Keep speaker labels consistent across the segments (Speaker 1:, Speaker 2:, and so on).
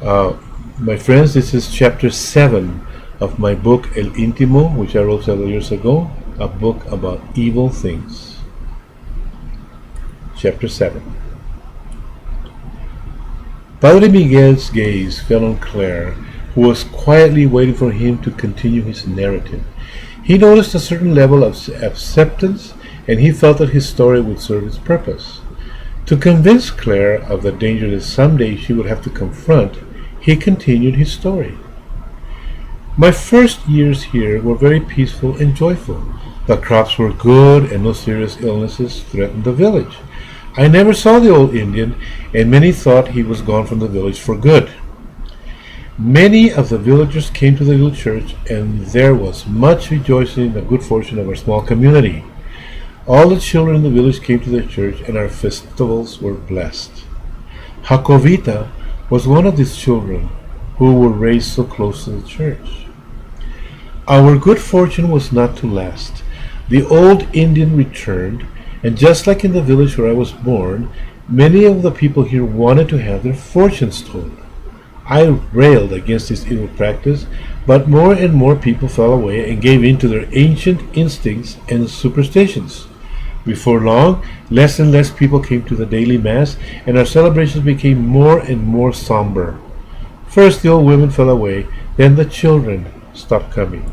Speaker 1: Uh, my friends, this is chapter 7 of my book El Intimo, which I wrote several years ago, a book about evil things. Chapter 7. Padre Miguel's gaze fell on Claire, who was quietly waiting for him to continue his narrative. He noticed a certain level of acceptance, and he felt that his story would serve its purpose. To convince Claire of the danger that someday she would have to confront, he continued his story. My first years here were very peaceful and joyful. The crops were good and no serious illnesses threatened the village. I never saw the old Indian, and many thought he was gone from the village for good. Many of the villagers came to the little church, and there was much rejoicing in the good fortune of our small community. All the children in the village came to the church, and our festivals were blessed. Jacobita was one of these children who were raised so close to the church. Our good fortune was not to last. The old Indian returned, and just like in the village where I was born, many of the people here wanted to have their fortunes told. I railed against this evil practice, but more and more people fell away and gave in to their ancient instincts and superstitions. Before long, less and less people came to the daily mass, and our celebrations became more and more somber. First the old women fell away, then the children stopped coming.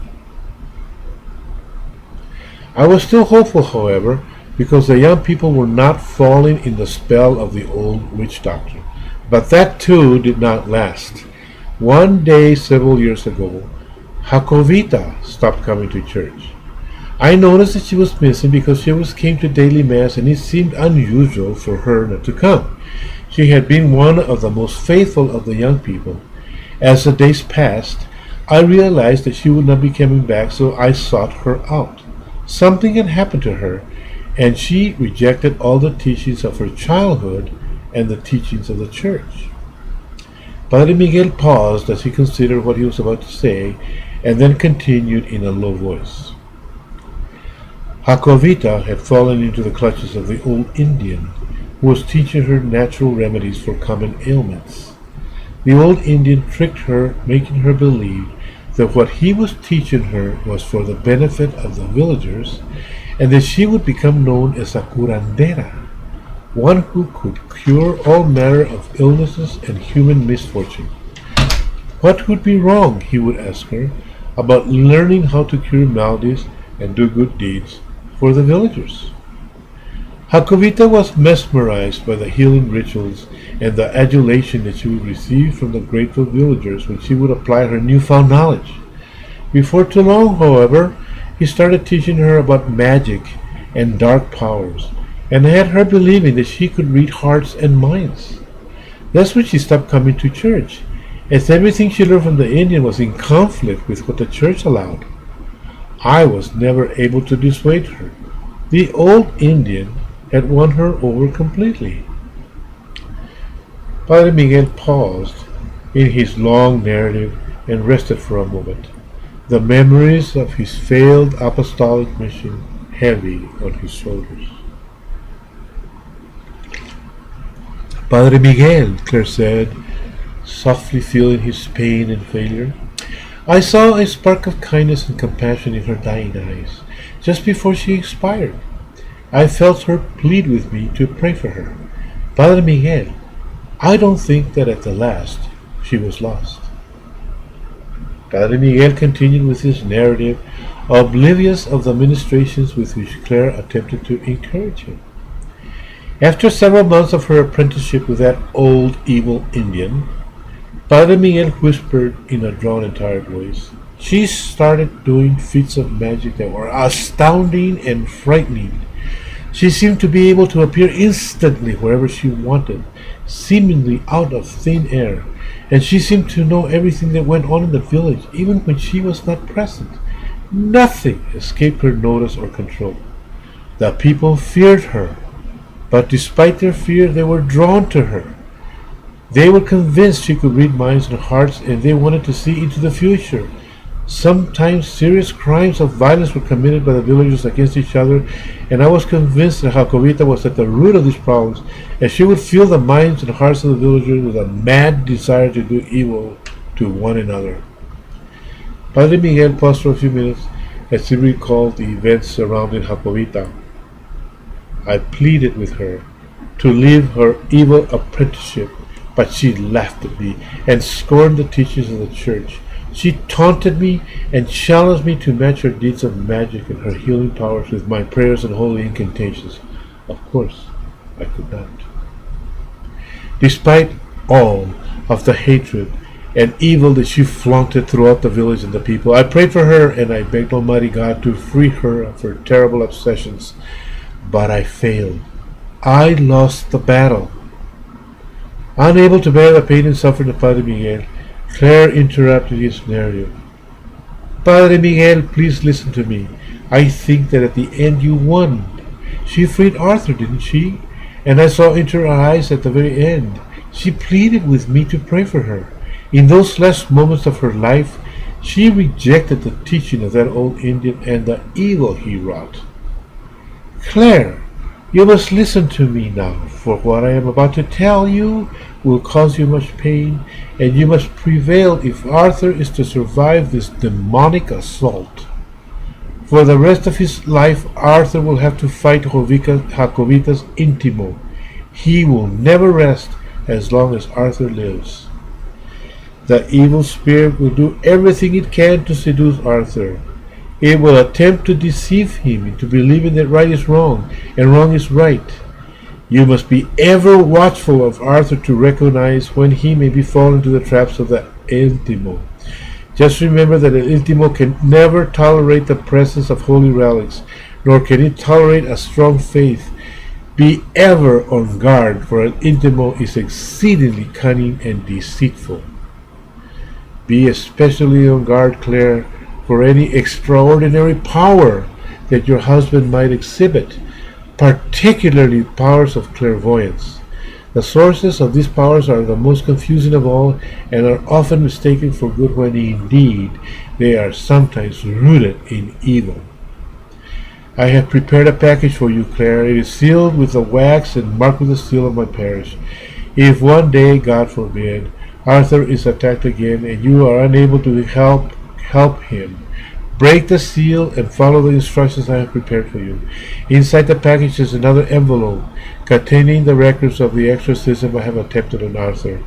Speaker 1: I was still hopeful, however, because the young people were not falling in the spell of the old witch doctor. But that too did not last. One day several years ago, Jacobita stopped coming to church. I noticed that she was missing because she always came to daily mass, and it seemed unusual for her not to come. She had been one of the most faithful of the young people. As the days passed, I realized that she would not be coming back, so I sought her out. Something had happened to her, and she rejected all the teachings of her childhood and the teachings of the church. Padre Miguel paused as he considered what he was about to say, and then continued in a low voice. Jacobita had fallen into the clutches of the old Indian, who was teaching her natural remedies for common ailments. The old Indian tricked her, making her believe that what he was teaching her was for the benefit of the villagers, and that she would become known as a curandera, one who could cure all manner of illnesses and human misfortune. What would be wrong, he would ask her, about learning how to cure maladies and do good deeds for the villagers? Jacobita was mesmerized by the healing rituals and the adulation that she would receive from the grateful villagers when she would apply her newfound knowledge. Before too long, however, he started teaching her about magic and dark powers, and had her believing that she could read hearts and minds. That's when she stopped coming to church, as everything she learned from the Indian was in conflict with what the church allowed. I was never able to dissuade her. The old Indian had won her over completely. Padre Miguel paused in his long narrative and rested for a moment, the memories of his failed apostolic mission heavy on his shoulders. Padre Miguel, Claire said, softly feeling his pain and failure. I saw a spark of kindness and compassion in her dying eyes, just before she expired. I felt her plead with me to pray for her. Padre Miguel, I don't think that at the last she was lost. Padre Miguel continued with his narrative, oblivious of the ministrations with which Claire attempted to encourage him. After several months of her apprenticeship with that old evil Indian, Padre Miguel whispered in a drawn and tired voice, she started doing feats of magic that were astounding and frightening. She seemed to be able to appear instantly wherever she wanted, seemingly out of thin air, and she seemed to know everything that went on in the village, even when she was not present. Nothing escaped her notice or control. The people feared her, but despite their fear, they were drawn to her. They were convinced she could read minds and hearts, and they wanted to see into the future. Sometimes serious crimes of violence were committed by the villagers against each other, and I was convinced that Jacobita was at the root of these problems, and she would fill the minds and hearts of the villagers with a mad desire to do evil to one another. Padre Miguel paused for a few minutes as he recalled the events surrounding Jacobita. I pleaded with her to leave her evil apprenticeship, but she laughed at me and scorned the teachings of the church. She taunted me and challenged me to match her deeds of magic and her healing powers with my prayers and holy incantations. Of course, I could not. Despite all of the hatred and evil that she flaunted throughout the village and the people, I prayed for her and I begged Almighty God to free her of her terrible obsessions. But I failed. I lost the battle. Unable to bear the pain and suffering of Padre Miguel, Claire interrupted his narrative. Padre Miguel, please listen to me. I think that at the end you won. She freed Arthur, didn't she? And I saw into her eyes at the very end. She pleaded with me to pray for her. In those last moments of her life, she rejected the teaching of that old Indian and the evil he wrought. Claire, you must listen to me now, for what I am about to tell you will cause you much pain, and you must prevail if Arthur is to survive this demonic assault. For the rest of his life, Arthur will have to fight Jacobita's Intimo. He will never rest as long as Arthur lives. The evil spirit will do everything it can to seduce Arthur. It will attempt to deceive him into believing that right is wrong and wrong is right. You must be ever watchful of Arthur to recognize when he may be fallen into the traps of the Intimo. Just remember that an Intimo can never tolerate the presence of holy relics, nor can it tolerate a strong faith. Be ever on guard, for an Intimo is exceedingly cunning and deceitful. Be especially on guard, Claire, for any extraordinary power that your husband might exhibit, particularly powers of clairvoyance. The sources of these powers are the most confusing of all and are often mistaken for good when indeed they are sometimes rooted in evil. I have prepared a package for you, Claire. It is sealed with the wax and marked with the seal of my parish. If one day, God forbid, Arthur is attacked again and you are unable to help him, break the seal and follow the instructions I have prepared for you. Inside the package is another envelope containing the records of the exorcism I have attempted on Arthur.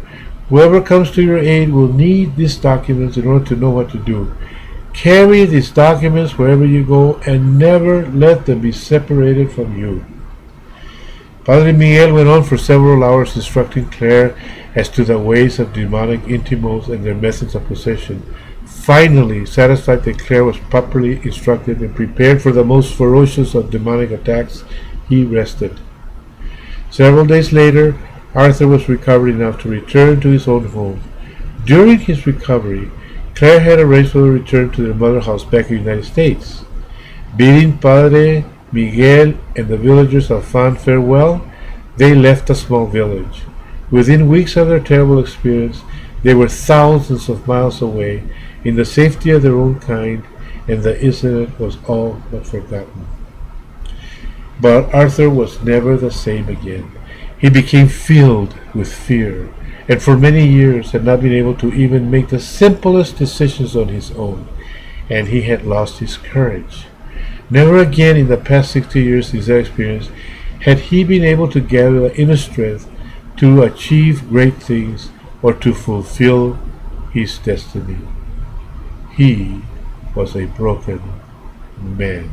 Speaker 1: Whoever comes to your aid will need these documents in order to know what to do. Carry these documents wherever you go and never let them be separated from you. Padre Miguel went on for several hours instructing Claire as to the ways of demonic intimos and their methods of possession. Finally, satisfied that Claire was properly instructed and prepared for the most ferocious of demonic attacks, he rested. Several days later, Arthur was recovered enough to return to his own home. During his recovery, Claire had arranged for a return to their mother house back in the United States. Bidding Padre Miguel and the villagers a fond farewell, they left the small village. Within weeks of their terrible experience, they were thousands of miles away, in the safety of their own kind, and the incident was all but forgotten. But Arthur was never the same again. He became filled with fear, and for many years had not been able to even make the simplest decisions on his own, and he had lost his courage. Never again in the past 60 years since that experience had he been able to gather the inner strength to achieve great things or to fulfill his destiny. He was a broken man.